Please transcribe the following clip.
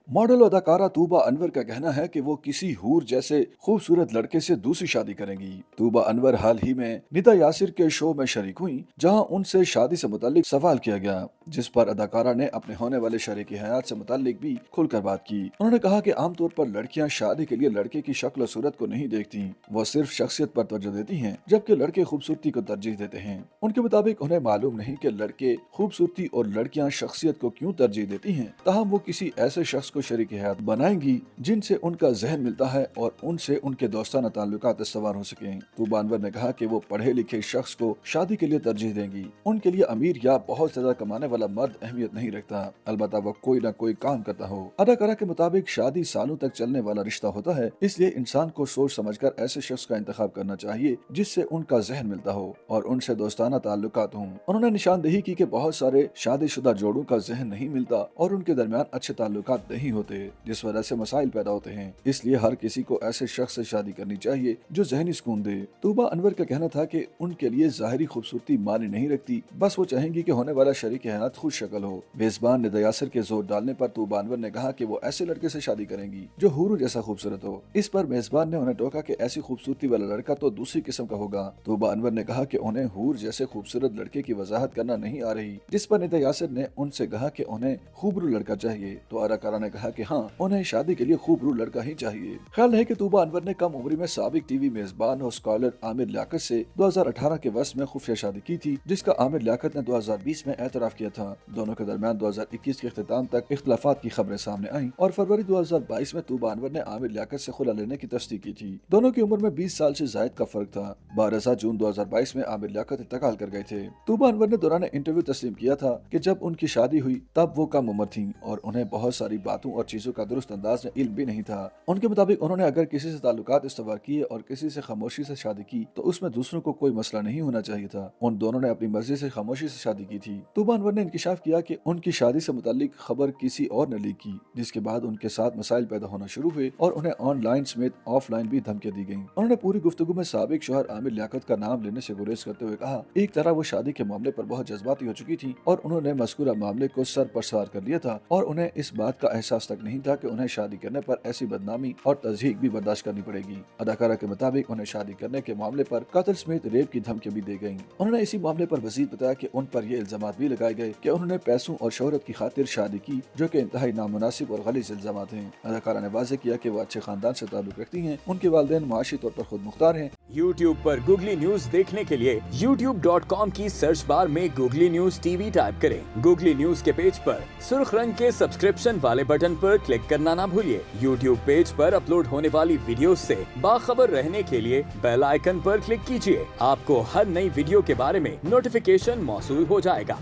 Model अदाकारा तूबा अनवर का कहना है कि वो किसी हूर जैसे खूबसूरत लड़के से दूसरी शादी करेंगी। तूबा अनवर हाल ही में निदा यासिर के शो में शरीक हुई, जहां उनसे शादी से मुतालिक सवाल किया गया, जिस पर अदाकारा ने अपने होने वाले शरीक हयात से मुतालिक भी खुलकर बात की। उन्होंने कहा कि आमतौर पर लड़कियां शादी के लिए लड़के की शक्ल और सूरत को नहीं देखती, वो सिर्फ शख्सियत पर तवज्जो देती हैं, जबकि लड़के खूबसूरती को तरजीह देते हैं। उनके मुताबिक उन्हें मालूम नहीं कि लड़के खूबसूरती और लड़कियां शख्सियत को क्यों तरजीह देती हैं, ताहम वो किसी ऐसे शख्स को शरीक हयात बनाएंगी जिनसे उनका जहन मिलता है और उनसे उनके दोस्ताना ताल्लुकात इस्तवार हो सकें। तूबा अनवर ने कहा कि वो पढ़े लिखे शख्स को शादी के लिए तरजीह देंगी। उनके लिए अमीर या बहुत ज्यादा कमाने वाला मर्द अहमियत नहीं रखता, अलबत्ता वो कोई न कोई काम करता हो। अदाकारा के मुताबिक शादी सालों तक चलने वाला रिश्ता होता है, इसलिए इंसान को सोच समझकर ऐसे शख्स का इंतखाब करना चाहिए जिससे उनका जहन मिलता हो और उनसे दोस्ताना ताल्लुकात हों। उन्होंने निशानदेही की कि बहुत सारे शादीशुदा जोड़ों का जहन नहीं मिलता और उनके दरमियान अच्छे ताल्लुकात नहीं होते, जिस वजह से मसाइल पैदा होते हैं। इसलिए हर किसी को ऐसे शख्स से शादी करनी चाहिए जो जहनी सुकून दे। तूबा अनवर का कहना था कि उनके लिए जाहिरी खूबसूरती मानी नहीं रखती, बस वो चाहेंगी कि होने वाला शरीक हयात खुश शक्ल हो। मेजबान निदा यासिर के जोर डालने पर तूबा अनवर ने कहा कि वो ऐसे लड़के से शादी करेंगी जो हूरों जैसा खूबसूरत हो। इस पर मेजबान ने उन्हें टोका कि ऐसी खूबसूरती वाला लड़का तो दूसरी किस्म का होगा। तूबा अनवर ने कहा कि उन्हें हूर जैसे खूबसूरत लड़के की वजाहत करना नहीं आ रही, जिस पर निदा यासिर ने उनसे कहा कि उन्हें खूबरू लड़का चाहिए, तो अदाकारा ने कहा कि हाँ, उन्हें शादी के लिए खूबरू लड़का ही चाहिए। ख्याल है कि तूबा अनवर ने कम उम्र में साबिक टीवी मेजबान और स्कॉलर आमिर लियाकत से 2018 के वर्ष में खुफिया शादी की थी, जिसका आमिर लियाकत ने 2020 में एतराफ किया था। दोनों के दरमियान 2021 के इख्तिताम तक इख्तलाफात की खबरें सामने आईं और फरवरी 2022 में तूबा अनवर ने आमिर लियाकत से खुला लेने की तस्दीक की थी। दोनों की उम्र में 20 साल से जायद का फर्क था। 12 जून 2022 में आमिर लियाकत इंतकाल कर गए थे। तूबा अनवर ने दौरान इंटरव्यू तस्लीम किया था कि जब उनकी शादी हुई तब वो कम उम्र थी और उन्हें बहुत सारी बातों और चीजों का दुरुस्त अंदाज में इल्म भी नहीं था। उनके मुताबिक उन्होंने अगर किसी से ताल्लुकात इस्तवार किए और किसी से खामोशी से शादी की तो उसमें दूसरों को कोई मसला नहीं होना चाहिए था। उन दोनों ने अपनी मर्जी से खामोशी से शादी की थी। तूबा अनवर ने इंकिशाफ किया कि उनकी शादी से मुतालिक खबर किसी और ने लीक की, जिसके बाद उनके साथ मसाइल पैदा होना शुरू हुए और उन्हें ऑनलाइन समेत ऑफलाइन भी धमकियां दी गईं। उन्होंने पूरी गुफ्तगू में साबिक शौहर आमिर लियाकत का नाम लेने से गुरेज करते हुए कहा, एक तरह वो शादी के मामले पर बहुत जज्बाती हो चुकी थी और उन्होंने मज़कूरा मामले को सर पर सवार कर लिया था और उन्हें इस बात का एहसास तक नहीं था कि उन्हें शादी करने पर ऐसी बदनामी और तज़हीक भी बर्दाश्त करनी पड़ेगी। अदाकारा के मुताबिक उन्हें शादी करने के मामले पर कत्ल समेत रेप की धमकियां भी दी गईं। उन्होंने इसी मामले पर मज़ीद बताया कि उन पर ये इल्जामात भी लगाए गए कि उन्होंने पैसों और शोहरत की खातिर शादी की, जो कि इंतहाई नामुनासिब और गलीज़ इल्जामात हैं। अदाकारा ने वाज़ेह किया कि वो अच्छे खानदान से ताल्लुक रखती हैं, उनके वालिदैन माशी तौर पर खुद मुख्तार हैं। YouTube पर गूगली न्यूज देखने के लिए youtube.com की सर्च बार में गूगली न्यूज टीवी टाइप करें। गूगली न्यूज के पेज पर सुर्ख रंग के सब्सक्रिप्शन वाले बटन पर क्लिक करना ना भूलिए। YouTube पेज पर अपलोड होने वाली वीडियोस से बाखबर रहने के लिए बेल आइकन पर क्लिक कीजिए। आपको हर नई वीडियो के बारे में नोटिफिकेशन मौसूल हो जाएगा।